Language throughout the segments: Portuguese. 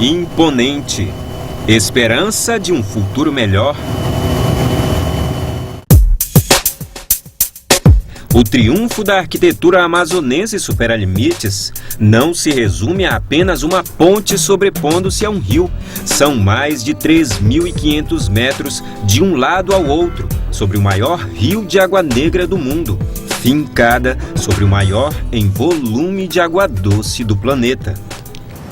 Imponente. Esperança de um futuro melhor. O triunfo da arquitetura amazonense supera limites. Não se resume a apenas uma ponte sobrepondo-se a um rio. São mais de 3.500 metros de um lado ao outro, sobre o maior rio de água negra do mundo, fincada sobre o maior em volume de água doce do planeta.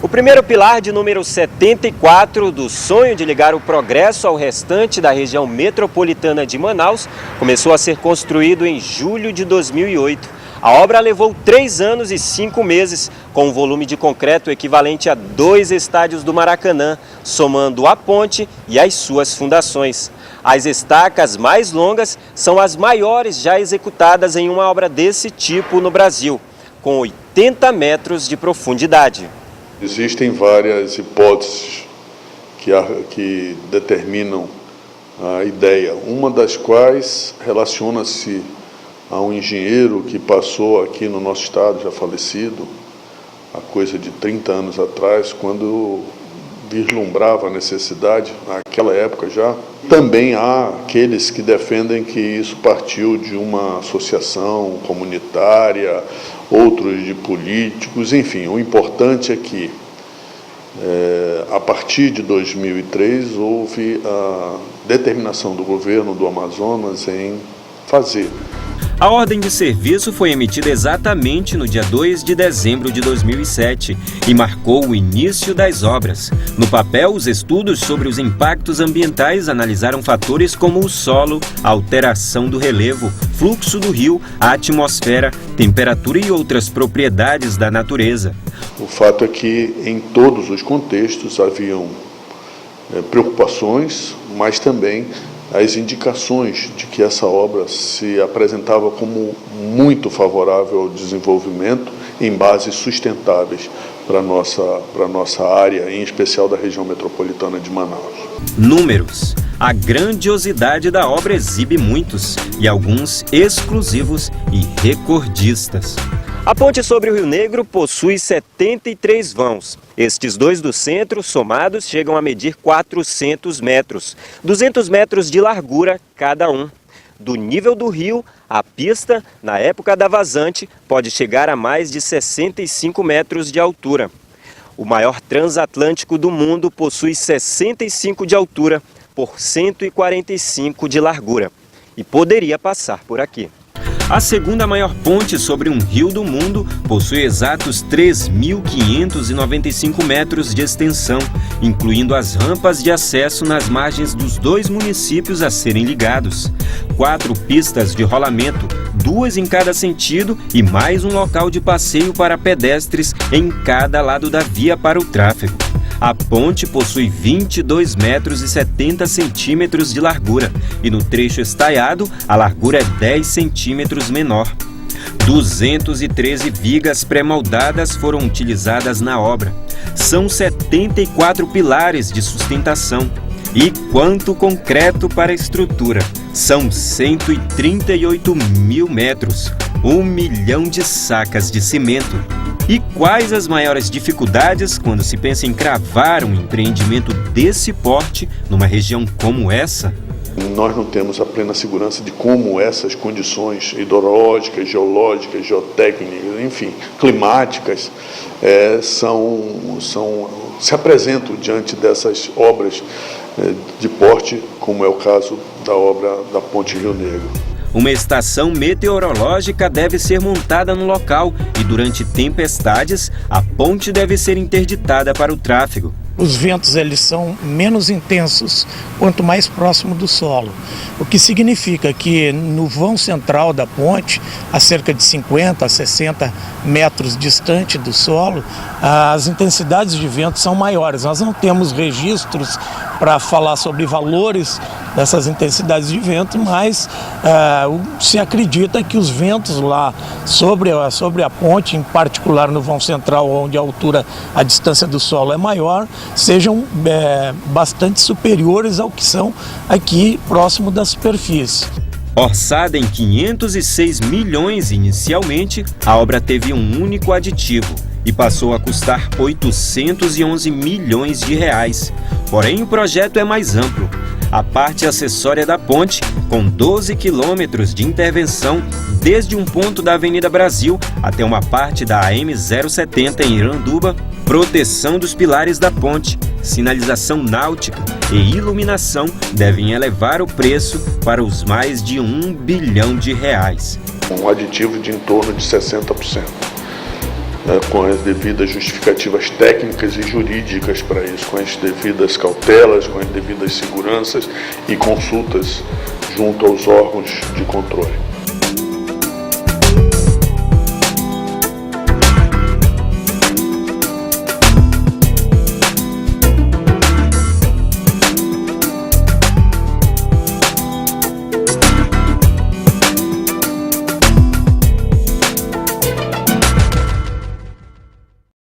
O primeiro pilar de número 74 do sonho de ligar o progresso ao restante da região metropolitana de Manaus começou a ser construído em julho de 2008. A obra levou 3 anos e 5 meses, com um volume de concreto equivalente a 2 estádios do Maracanã, somando a ponte e as suas fundações. As estacas mais longas são as maiores já executadas em uma obra desse tipo no Brasil, com 80 metros de profundidade. Existem várias hipóteses que determinam a ideia, uma das quais relaciona-se a um engenheiro que passou aqui no nosso estado, já falecido, há coisa de 30 anos atrás, quando vislumbrava a necessidade, naquela época já. Também há aqueles que defendem que isso partiu de uma associação comunitária, outros de políticos, enfim. O importante é que, a partir de 2003, houve a determinação do governo do Amazonas em fazer. A ordem de serviço foi emitida exatamente no dia 2 de dezembro de 2007 e marcou o início das obras. No papel, os estudos sobre os impactos ambientais analisaram fatores como o solo, a alteração do relevo, fluxo do rio, a atmosfera, temperatura e outras propriedades da natureza. O fato é que em todos os contextos haviam preocupações, mas também as indicações de que essa obra se apresentava como muito favorável ao desenvolvimento em bases sustentáveis para a nossa área, em especial da região metropolitana de Manaus. Números. A grandiosidade da obra exibe muitos, e alguns exclusivos e recordistas. A ponte sobre o Rio Negro possui 73 vãos. Estes 2 do centro, somados, chegam a medir 400 metros, 200 metros de largura cada um. Do nível do rio, a pista, na época da vazante, pode chegar a mais de 65 metros de altura. O maior transatlântico do mundo possui 65 de altura por 145 de largura e poderia passar por aqui. A segunda maior ponte sobre um rio do mundo possui exatos 3.595 metros de extensão, incluindo as rampas de acesso nas margens dos 2 municípios a serem ligados. 4 pistas de rolamento, 2 em cada sentido e mais um local de passeio para pedestres em cada lado da via para o tráfego. A ponte possui 22 metros e 70 centímetros de largura e no trecho estaiado a largura é 10 centímetros menor. 213 vigas pré-moldadas foram utilizadas na obra. São 74 pilares de sustentação. E quanto concreto para a estrutura? São 138 mil metros, 1 milhão de sacas de cimento. E quais as maiores dificuldades quando se pensa em cravar um empreendimento desse porte numa região como essa? Nós não temos a plena segurança de como essas condições hidrológicas, geológicas, geotécnicas, enfim, climáticas, se apresentam diante dessas obras de porte, como é o caso da obra da Ponte Rio Negro. Uma estação meteorológica deve ser montada no local e, durante tempestades, a ponte deve ser interditada para o tráfego. Os ventos eles são menos intensos quanto mais próximo do solo, o que significa que no vão central da ponte, a cerca de 50 a 60 metros distante do solo, as intensidades de vento são maiores. Nós não temos registros para falar sobre valores dessas intensidades de vento, mas se acredita que os ventos lá sobre a ponte, em particular no vão central, onde a distância do solo é maior, sejam bastante superiores ao que são aqui próximo da superfície. Orçada em 506 milhões inicialmente, a obra teve um único aditivo e passou a custar 811 milhões de reais. Porém, o projeto é mais amplo. A parte acessória da ponte, com 12 quilômetros de intervenção, desde um ponto da Avenida Brasil até uma parte da AM-070 em Iranduba, proteção dos pilares da ponte, sinalização náutica e iluminação devem elevar o preço para os mais de R$1 bilhão. Um aditivo de em torno de 60%. Com as devidas justificativas técnicas e jurídicas para isso, com as devidas cautelas, com as devidas seguranças e consultas junto aos órgãos de controle.